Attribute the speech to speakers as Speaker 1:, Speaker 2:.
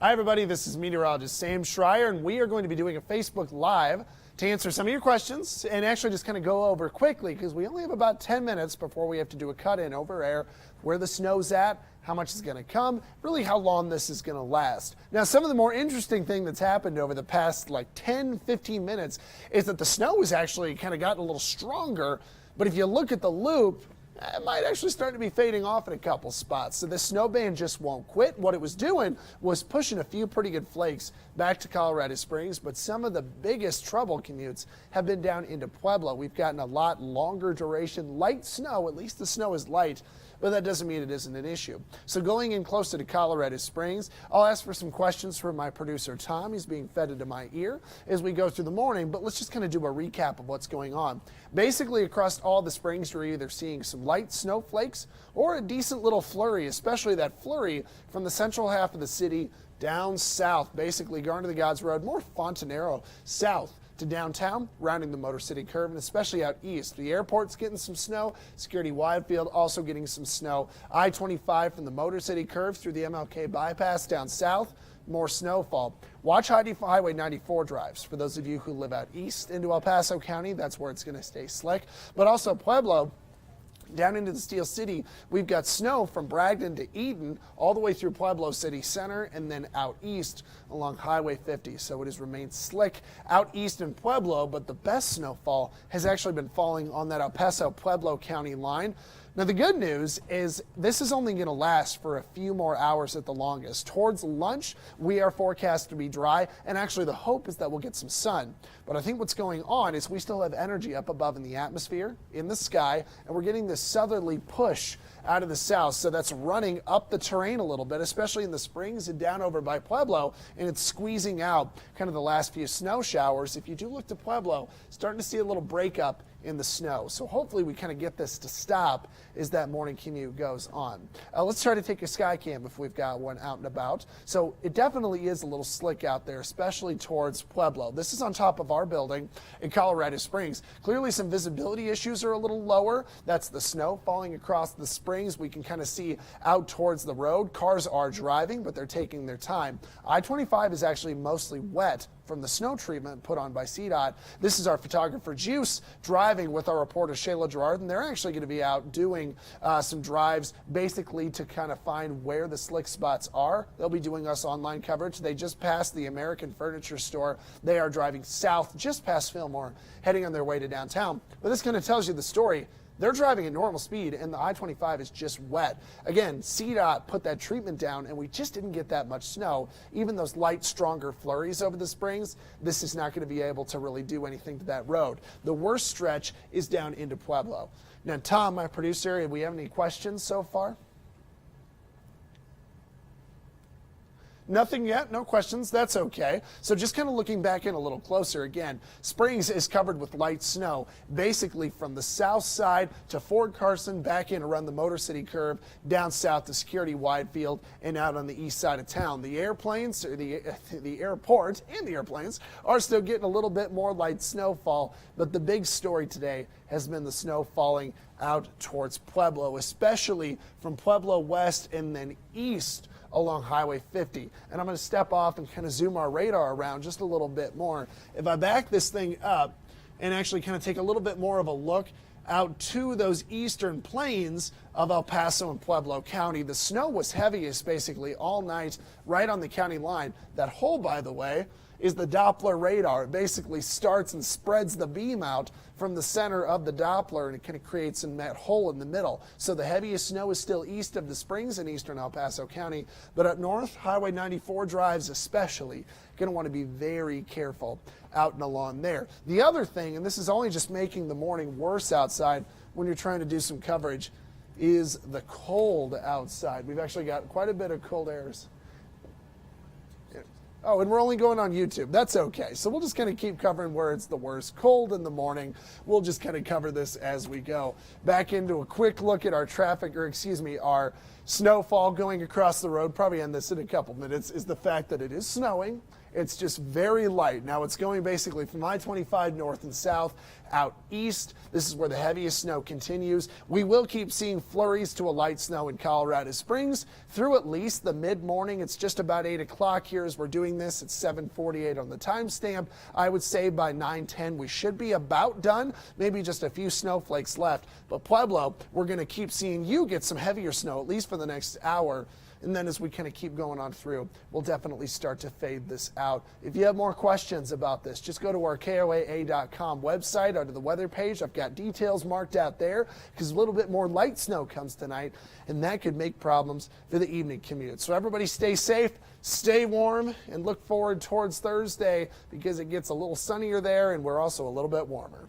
Speaker 1: Hi, everybody. This is Meteorologist Sam Schreier, and we are going to be doing a Facebook Live to answer some of your questions and actually just kind of go over quickly because we only have about 10 minutes before we have to do a cut-in over air, where the snow's at, how much is going to come, really how long this is going to last. Now, some of the more interesting thing that's happened over the past like 10, 15 minutes is that the snow has actually kind of gotten a little stronger, but if you look at the loop, it might actually start to be fading off in a couple spots. So this snow band just won't quit. What it was doing was pushing a few pretty good flakes back to Colorado Springs, but some of the biggest trouble commutes have been down into Pueblo. We've gotten a lot longer duration light snow. At least the snow is light, but that doesn't mean it isn't an issue. So going in closer to Colorado Springs, I'll ask for some questions from my producer, Tom. He's being fed into my ear as we go through the morning, but let's just kind of do a recap of what's going on. Basically, across all the springs, you're either seeing some light snowflakes or a decent little flurry, especially that flurry from the central half of the city down south, basically going to the Gods Road, more Fontanero south to downtown, rounding the Motor City curve, and especially out east. The airport's getting some snow. Security Widefield also getting some snow. I-25 from the Motor City curve through the MLK bypass down south, more snowfall. Watch Highway 94 drives. For those of you who live out east into El Paso County, that's where it's going to stay slick. But also Pueblo, down into the Steel City, we've got snow from Bragdon to Eden, all the way through Pueblo City Center, and then out east along Highway 50. So it has remained slick out east in Pueblo, but the best snowfall has actually been falling on that El Paso Pueblo County line. Now, the good news is this is only going to last for a few more hours at the longest. Towards lunch, we are forecast to be dry, and actually the hope is that we'll get some sun. But I think what's going on is we still have energy up above in the atmosphere, in the sky, and we're getting this southerly push out of the south. So that's running up the terrain a little bit, especially in the springs and down over by Pueblo, and it's squeezing out kind of the last few snow showers. If you do look to Pueblo, starting to see a little breakup in the snow. So hopefully we kind of get this to stop as that morning commute goes on. Let's try to take a sky cam if we've got one out and about. So it definitely is a little slick out there, especially towards Pueblo. This is on top of our building in Colorado Springs. Clearly some visibility issues are a little lower. That's the snow falling across the springs. We can kind of see out towards the road. Cars are driving, but they're taking their time. I-25 is actually mostly wet from the snow treatment put on by CDOT. This is our photographer Juice driving with our reporter Shayla Gerard, and they're actually going to be out doing some drives basically to kind of find where the slick spots are. They'll be doing us online coverage. They just passed the American Furniture Store. They are driving south just past Fillmore, heading on their way to downtown. But this kind of tells you the story. They're driving at normal speed, and the I-25 is just wet. Again, CDOT put that treatment down, and we just didn't get that much snow. Even those light, stronger flurries over the springs, this is not going to be able to really do anything to that road. The worst stretch is down into Pueblo. Now, Tom, my producer, do we have any questions so far? Nothing yet, no questions, that's okay. So just kind of looking back in a little closer again, Springs is covered with light snow, basically from the south side to Fort Carson, back in around the Motor City curve, down south to Security Widefield, and out on the east side of town. The airplanes, or the airport and the airplanes are still getting a little bit more light snowfall, but the big story today has been the snow falling out towards Pueblo, especially from Pueblo west and then east along Highway 50. And I'm going to step off and kind of zoom our radar around just a little bit more. If I back this thing up and actually kind of take a little bit more of a look out to those eastern plains of El Paso and Pueblo County, the snow was heaviest basically all night right on the county line. That hole, by the way, is the Doppler radar. It basically starts and spreads the beam out from the center of the Doppler, and it kind of creates that hole in the middle. So the heaviest snow is still east of the springs in eastern El Paso County, but up north, Highway 94 drives especially going to want to be very careful out and along there. The other thing, and this is only just making the morning worse outside when you're trying to do some coverage, is the cold outside. We've actually got quite a bit of cold airs. Oh, and we're only going on YouTube. That's okay. So we'll just kind of keep covering where it's the worst. Cold in the morning. We'll just kind of cover this as we go. Back into a quick look at our our snowfall going across the road. Probably end this in a couple minutes. Is the fact that it is snowing It's just very light. Now it's going basically from I-25 north and south out east. This is where the heaviest snow continues. We will keep seeing flurries to a light snow in Colorado Springs through at least the mid-morning. It's just about 8 o'clock here as we're doing this. It's 7:48 on the timestamp. I would say by 9:10 we should be about done. Maybe just a few snowflakes left. But Pueblo, we're going to keep seeing you get some heavier snow at least for the next hour. And then as we kind of keep going on through, we'll definitely start to fade this out. If you have more questions about this, just go to our KOAA.com website under the weather page. I've got details marked out there because a little bit more light snow comes tonight, and that could make problems for the evening commute. So everybody stay safe, stay warm, and look forward towards Thursday because it gets a little sunnier there, and we're also a little bit warmer.